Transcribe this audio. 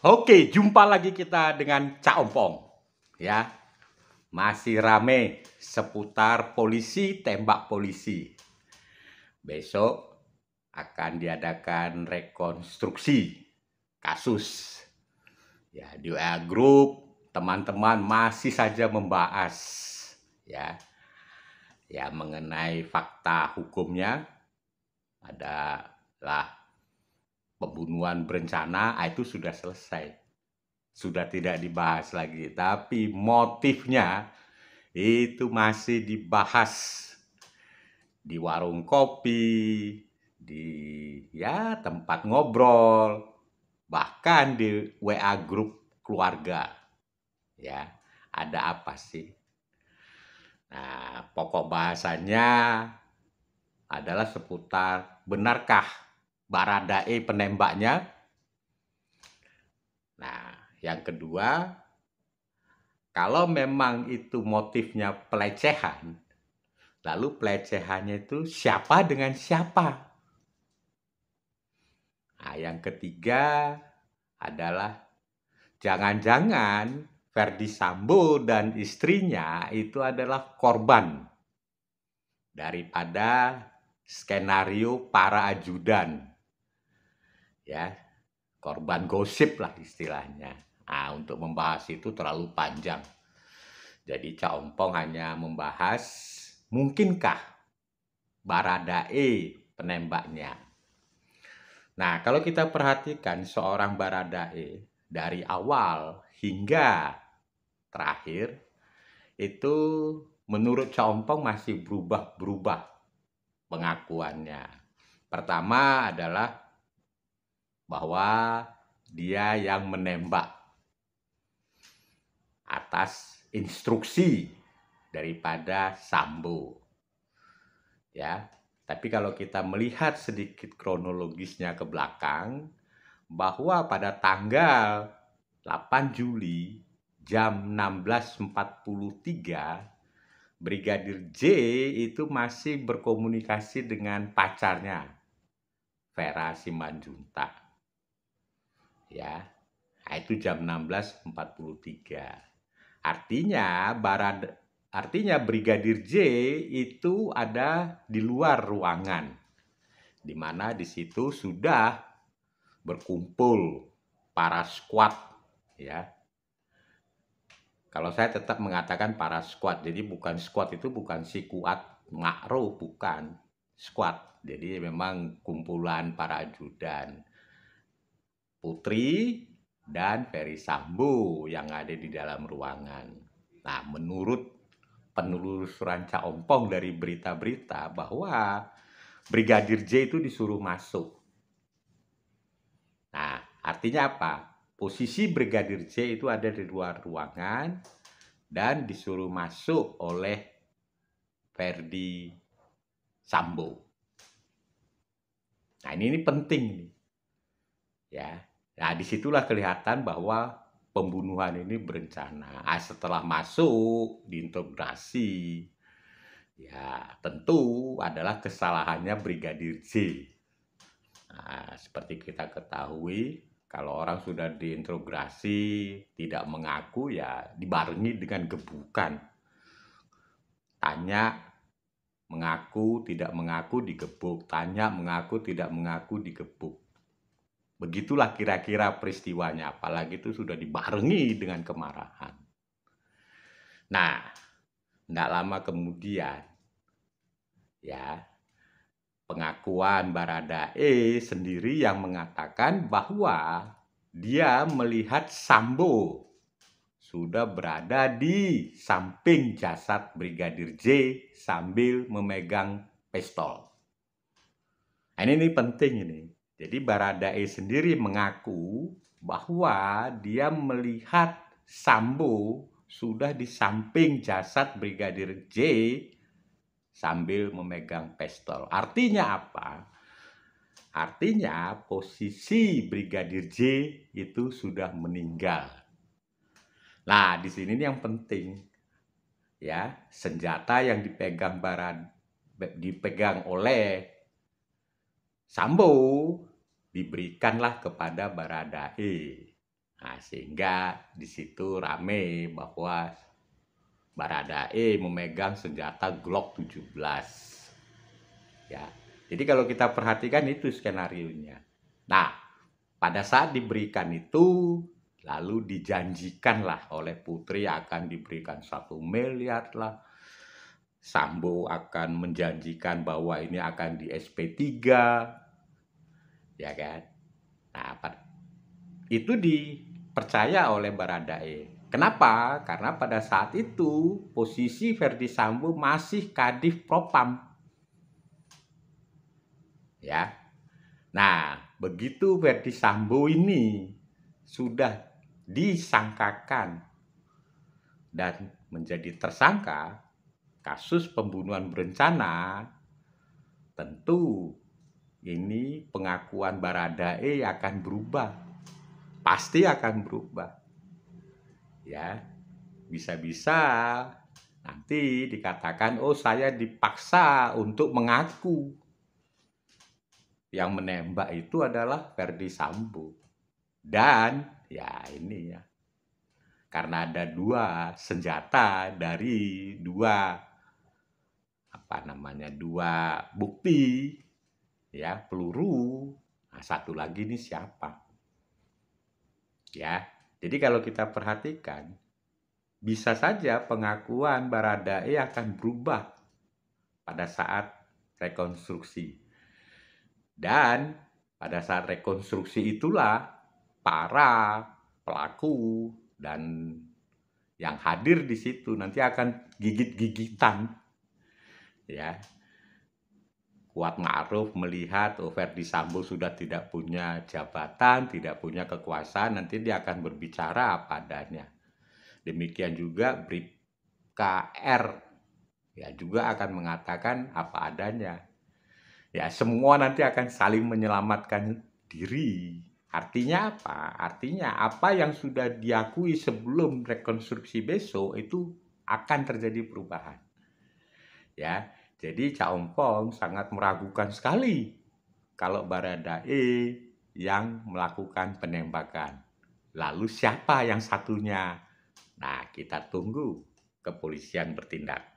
Oke, jumpa lagi kita dengan Cak Ompong. Ya, masih rame seputar polisi tembak polisi. Besok akan diadakan rekonstruksi kasus. Ya, di WA Group teman-teman masih saja membahas ya mengenai fakta hukumnya. Adalah pembunuhan berencana, itu sudah selesai. Sudah tidak dibahas lagi, tapi motifnya itu masih dibahas di warung kopi, di tempat ngobrol, bahkan di WA grup keluarga. Ya, ada apa sih? Nah, pokok bahasanya adalah seputar benarkah Baradae penembaknya? Nah, yang kedua, kalau memang itu motifnya pelecehan, lalu pelecehannya itu siapa dengan siapa? Nah, yang ketiga adalah jangan-jangan Ferdi Sambo dan istrinya itu adalah korban daripada skenario para ajudan. Ya, korban gosip lah istilahnya. Nah, untuk membahas itu terlalu panjang. Jadi Cak Ompong hanya membahas mungkinkah Baradae penembaknya. Nah, kalau kita perhatikan seorang Baradae dari awal hingga terakhir itu menurut Cak Ompong masih berubah-berubah pengakuannya. Pertama adalah bahwa dia yang menembak atas instruksi daripada Sambo. Ya, tapi kalau kita melihat sedikit kronologisnya ke belakang, bahwa pada tanggal 8 Juli jam 16.43, Brigadir J itu masih berkomunikasi dengan pacarnya, Vera Simanjuntak. Ya, itu jam 16.43. Artinya Brigadir J itu ada di luar ruangan, di mana di situ sudah berkumpul para squad, ya. Kalau saya tetap mengatakan para squad, jadi bukan squad itu bukan si kuat ngakro, bukan squad. Jadi memang kumpulan para ajudan. Putri dan Ferdi Sambo yang ada di dalam ruangan. Nah, menurut penelusuran Cak Ompong dari berita-berita bahwa Brigadir J itu disuruh masuk. Nah, artinya apa? Posisi Brigadir J itu ada di luar ruangan dan disuruh masuk oleh Ferdi Sambo. Nah, ini penting nih. Ya. Nah, disitulah kelihatan bahwa pembunuhan ini berencana. Setelah masuk, diintegrasi, ya tentu adalah kesalahannya Brigadir J. Nah, seperti kita ketahui, kalau orang sudah diintegrasi, tidak mengaku, ya dibarengi dengan gebukan. Tanya, mengaku, tidak mengaku, digebuk. Tanya, mengaku, tidak mengaku, digebuk. Begitulah kira-kira peristiwanya, apalagi itu sudah dibarengi dengan kemarahan. Nah, tidak lama kemudian, ya, pengakuan Baradae sendiri yang mengatakan bahwa dia melihat Sambo sudah berada di samping jasad Brigadir J sambil memegang pistol. Nah, ini penting ini. Jadi Baradae sendiri mengaku bahwa dia melihat Sambo sudah di samping jasad Brigadir J sambil memegang pistol. Artinya apa? Artinya posisi Brigadir J itu sudah meninggal. Nah, di sini yang penting, ya, senjata yang dipegang oleh Sambo diberikanlah kepada Baradae. Nah, sehingga di situ rame bahwa Baradae memegang senjata Glock 17. Ya. Jadi kalau kita perhatikan itu skenarionya. Nah, pada saat diberikan itu, lalu dijanjikanlah oleh Putri akan diberikan 1 miliar lah. Sambo akan menjanjikan bahwa ini akan di SP3, ya kan? Nah, itu dipercaya oleh Baradae. Kenapa? Karena pada saat itu posisi Verdi Sambo masih Kadif Propam. Ya. Nah, begitu Verdi Sambo ini sudah disangkakan dan menjadi tersangka kasus pembunuhan berencana, tentu ini pengakuan Baradae akan berubah. Pasti akan berubah. Ya, bisa-bisa nanti dikatakan, oh saya dipaksa untuk mengaku. Yang menembak itu adalah Verdi Sambo. Dan ya ini ya, karena ada 2 senjata dari 2 bukti, ya, peluru. Nah, satu lagi ini siapa? Ya, jadi kalau kita perhatikan, bisa saja pengakuan Baradae akan berubah pada saat rekonstruksi. Dan pada saat rekonstruksi itulah para pelaku dan yang hadir di situ nanti akan gigit-gigitan, ya. Kuat Ma'ruf melihat Verdi Sambo sudah tidak punya jabatan, tidak punya kekuasaan, nanti dia akan berbicara apa adanya. Demikian juga Bribka R, ya, juga akan mengatakan apa adanya. Ya, semua nanti akan saling menyelamatkan diri. Artinya apa? Artinya apa yang sudah diakui sebelum rekonstruksi besok itu akan terjadi perubahan. Ya, jadi Cak Ompong sangat meragukan sekali kalau Baradae yang melakukan penembakan. Lalu siapa yang satunya? Nah, kita tunggu kepolisian bertindak.